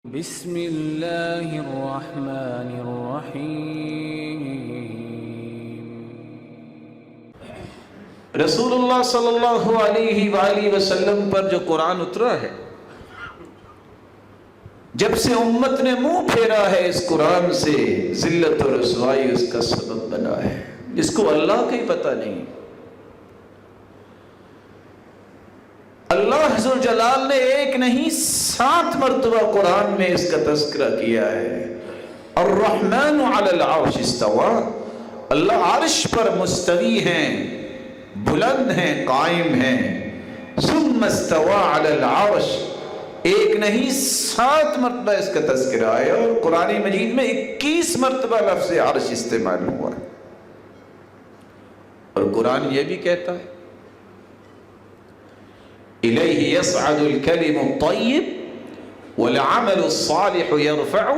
بسم اللہ الرحمن الرحیم۔ رسول اللہ صلی اللہ علیہ وآلہ وسلم پر جو قرآن اترا ہے، جب سے امت نے منہ پھیرا ہے اس قرآن سے، ذلت اور رسوائی اس کا سبب بنا ہے، جس کو اللہ کا ہی پتہ نہیں۔ اللہ ذو الجلال نے ایک نہیں 7 مرتبہ قرآن میں اس کا تذکرہ کیا ہے۔ الرحمن علی العرش استوى، اللہ عرش پر مستوی ہیں، بلند ہیں، قائم ہیں۔ ثم استوى علی العرش، ایک نہیں 7 مرتبہ اس کا تذکرہ ہے، اور قرآن مجید میں 21 مرتبہ لفظ عرش استعمال ہوا ہے۔ اور قرآن یہ بھی کہتا ہے الیہ یصعد الکلم الطیب والعمل الصالح یرفعہ،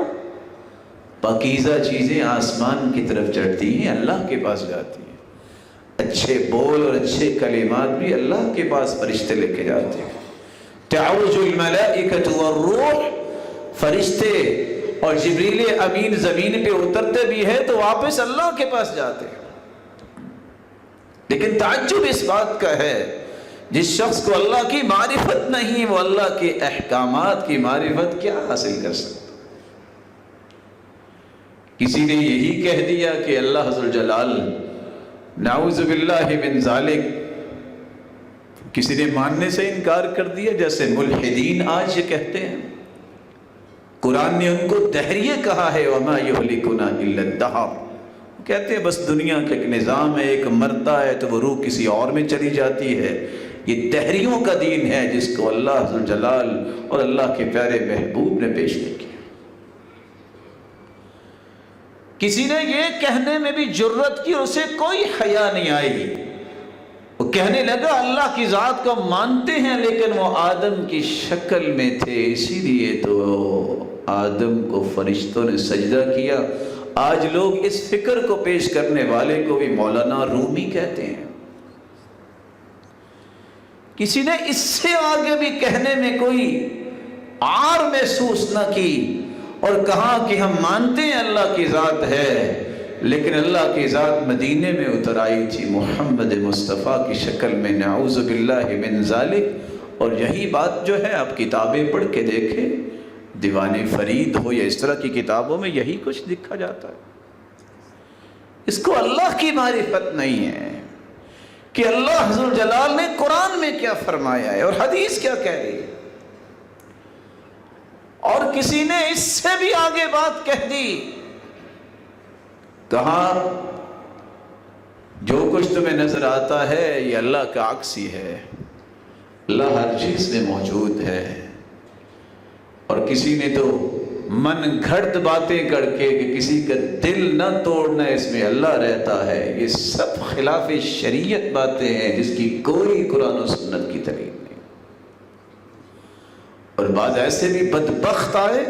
پاکیزہ چیزیں آسمان کی طرف چڑھتی ہیں، اللہ کے پاس جاتی ہیں۔ اچھے بول اور اچھے کلمات بھی اللہ کے پاس فرشتے لے کے جاتے ہیں۔ تعرج الملائکۃ والروح، فرشتے اور جبریل امین زمین پہ اترتے بھی ہیں تو واپس اللہ کے پاس جاتے ہیں۔ لیکن تعجب اس بات کا ہے، جس شخص کو اللہ کی معرفت نہیں، وہ اللہ کے احکامات کی معرفت کیا حاصل کر سکتا؟ کسی نے یہی کہہ دیا کہ اللہ ذو الجلال، نعوذ باللہ من ذالک، کسی نے ماننے سے انکار کر دیا، جیسے ملحدین آج یہ کہتے ہیں۔ قرآن نے ان کو دہریہ کہا ہے، وما یہلکنا الا الدہر، کہتے ہیں بس دنیا کا ایک نظام ہے، ایک مرتا ہے تو وہ روح کسی اور میں چلی جاتی ہے۔ یہ دہریوں کا دین ہے جس کو اللہ ذو الجلال اور اللہ کے پیارے محبوب نے پیش نہیں کیا۔ کسی نے یہ کہنے میں بھی جرت کی، اسے کوئی حیا نہیں آئی، وہ کہنے لگا اللہ کی ذات کو مانتے ہیں لیکن وہ آدم کی شکل میں تھے، اسی لیے تو آدم کو فرشتوں نے سجدہ کیا۔ آج لوگ اس فکر کو پیش کرنے والے کو بھی مولانا رومی کہتے ہیں۔ کسی نے اس سے آگے بھی کہنے میں کوئی عار محسوس نہ کی اور کہا کہ ہم مانتے ہیں اللہ کی ذات ہے، لیکن اللہ کی ذات مدینے میں اتر آئی تھی محمد مصطفیٰ کی شکل میں، نعوذ باللہ من ذالک۔ اور یہی بات جو ہے آپ کتابیں پڑھ کے دیکھیں، دیوان فرید ہو یا اس طرح کی کتابوں میں یہی کچھ لکھا جاتا ہے۔ اس کو اللہ کی معرفت نہیں ہے کہ اللہ ذو الجلال نے قرآن میں کیا فرمایا ہے اور حدیث کیا کہہ رہی ہے۔ اور کسی نے اس سے بھی آگے بات کہہ دی، کہا جو کچھ تمہیں نظر آتا ہے یہ اللہ کا عکس ہی ہے، اللہ ہر چیز میں موجود ہے۔ اور کسی نے تو من گھڑت باتیں کر کے کہ کسی کا دل نہ توڑنا اس میں اللہ رہتا ہے، یہ سب خلاف شریعت باتیں ہیں جس کی کوئی قرآن و سنت کی دلیل نہیں۔ اور بعض ایسے بھی بدبخت آئے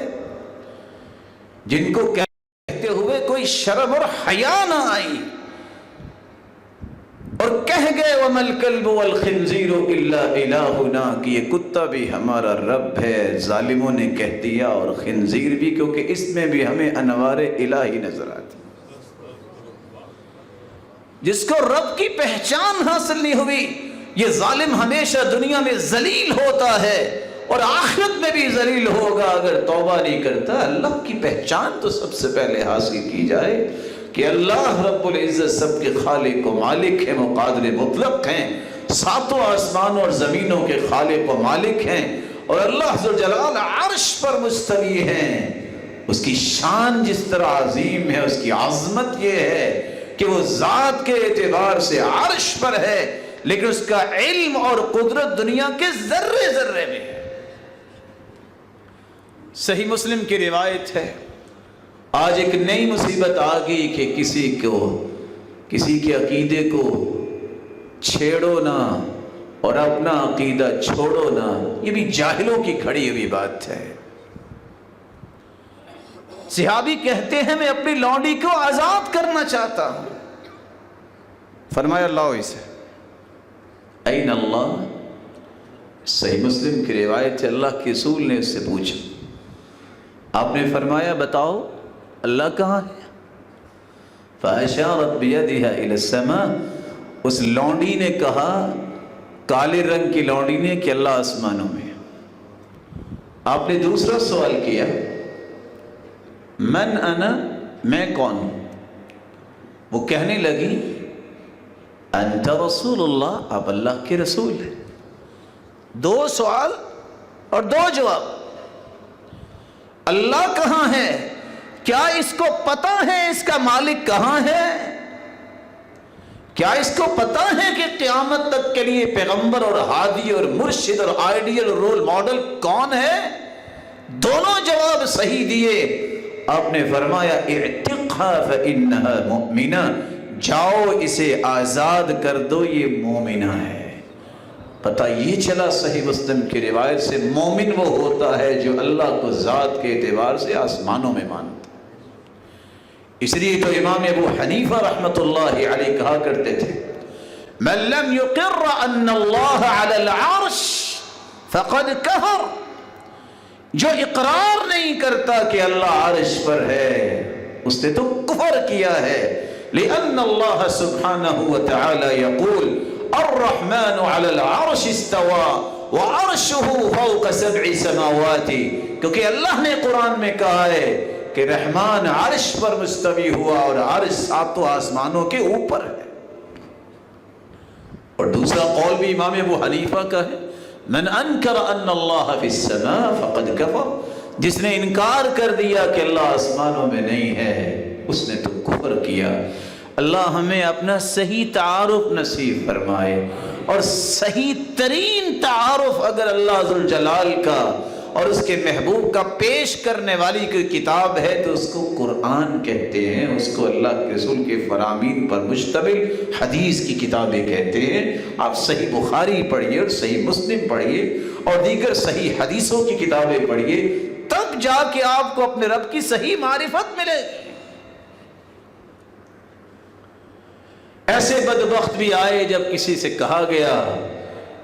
جن کو کہتے ہوئے کوئی شرم اور حیا نہ آئی، اور کہہ گئے وَمَا الْكَلْبُ وَالْخِنْزِيرُ إِلَّا إِلَٰهُنَا، کہ یہ کتا بھی ہمارا رب ہے۔ ظالموں نے کہہ دیا، اور خنزیر بھی، کیونکہ اس میں بھی ہمیں انوار الہی نظر آتی۔ جس کو رب کی پہچان حاصل نہیں ہوئی، یہ ظالم ہمیشہ دنیا میں ذلیل ہوتا ہے اور آخرت میں بھی ذلیل ہوگا اگر توبہ نہیں کرتا۔ اللہ کی پہچان تو سب سے پہلے حاصل کی جائے کہ اللہ رب العزت سب کے خالق و مالک ہیں، مقادر مطلق ہیں، 7 آسمانوں اور زمینوں کے خالق و مالک ہیں، اور اللہ ذو الجلال عرش پر مستوی ہیں۔ اس کی شان جس طرح عظیم ہے، اس کی عظمت یہ ہے کہ وہ ذات کے اعتبار سے عرش پر ہے، لیکن اس کا علم اور قدرت دنیا کے ذرے ذرے میں ہے۔ صحیح مسلم کی روایت ہے، آج ایک نئی مصیبت آ گئی کہ کسی کے عقیدے کو چھیڑو نہ اور اپنا عقیدہ چھوڑو نہ، یہ بھی جاہلوں کی کھڑی ہوئی بات ہے۔ صحابی کہتے ہیں میں اپنی لونڈی کو آزاد کرنا چاہتا ہوں، فرمایا لاؤ اسے۔ این اللہ، صحیح مسلم کی روایت ہے، اللہ کے رسول نے اس سے پوچھا آپ نے فرمایا بتاؤ اللہ کہاں ہے؟ فَأَشَارَتْ بِيَدِهَا إِلَى السَّمَاءِ، اس لونڈی نے کہا، کالے رنگ کی لونڈی نے، کہ اللہ آسمانوں میں۔ آپ نے دوسرا سوال کیا، من انا، میں کون ہوں؟ وہ کہنے لگی انت رسول اللہ، آپ اللہ کے رسول ہیں۔ دو سوال اور دو جواب۔ اللہ کہاں ہے؟ کیا اس کو پتا ہے اس کا مالک کہاں ہے؟ کیا اس کو پتا ہے کہ قیامت تک کے لیے پیغمبر اور ہادی اور مرشد اور آئیڈیل اور رول ماڈل کون ہے؟ دونوں جواب صحیح دیے۔ آپ نے فرمایا اعتقها فإنها مؤمنہ، جاؤ اسے آزاد کر دو، یہ مومنہ ہے۔ پتہ یہ چلا صحیح مسلم کی روایت سے، مومن وہ ہوتا ہے جو اللہ کو ذات کے اعتبار سے آسمانوں میں مانتا۔ اس لیے تو امام ابو حنیفہ رحمۃ اللہ علیہ کہا کرتے تھے، من لم يقر ان اللہ علی العرش فقد کفر، جو اقرار نہیں کرتا کہ اللہ عرش پر ہے اس نے تو کفر کیا ہے۔ لأن اللہ سبحانہ وتعالی یقول الرحمن علی العرش استوى وعرشہ فوق سبع سماوات، کیونکہ اللہ نے قرآن میں کہا ہے کہ رحمان عرش پر مستوی ہوا اور عرش ساتوں آسمانوں کے اوپر ہے۔ اور دوسرا قول بھی امام ابو حنیفہ کا ہے، من انکر ان اللہ فی السماء فقد کفر، جس نے انکار کر دیا کہ اللہ آسمانوں میں نہیں ہے اس نے تو کفر کیا۔ اللہ ہمیں اپنا صحیح تعارف نصیب فرمائے، اور صحیح ترین تعارف اگر اللہ ذوالجلال کا اور اس کے محبوب کا پیش کرنے والی کوئی کتاب ہے تو اس کو قرآن کہتے ہیں، اس کو اللہ کے رسول کے فرامین پر مشتمل حدیث کی کتابیں کہتے ہیں۔ آپ صحیح بخاری پڑھیے اور صحیح مسلم پڑھیے اور دیگر صحیح حدیثوں کی کتابیں پڑھیے، تب جا کے آپ کو اپنے رب کی صحیح معرفت ملے گی۔ ایسے بدبخت بھی آئے جب کسی سے کہا گیا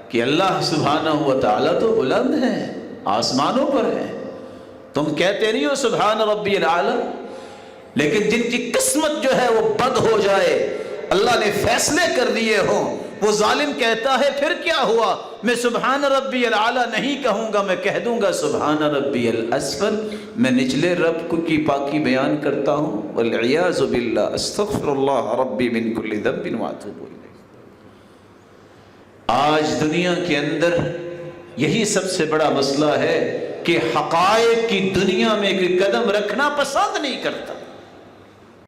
کہ اللہ سبحانہ و تعالیٰ تو بلند ہے، آسمانوں پر ہے، تم کہتے نہیں ہو سبحان ربی الاعلی، لیکن جن کی قسمت جو ہے وہ بد ہو جائے، اللہ نے فیصلے کر دیے ہوں، وہ ظالم کہتا ہے پھر کیا ہوا، میں سبحان ربی الاعلی نہیں کہوں گا، میں کہہ دوں گا سبحان ربی الاسفل، میں نچلے رب کو کی پاکی بیان کرتا ہوں، والعیاذ باللہ، استغفر اللہ ربی من کل ذنب واتوب الیہ۔ آج دنیا کے اندر یہی سب سے بڑا مسئلہ ہے کہ حقائق کی دنیا میں کوئی قدم رکھنا پسند نہیں کرتا۔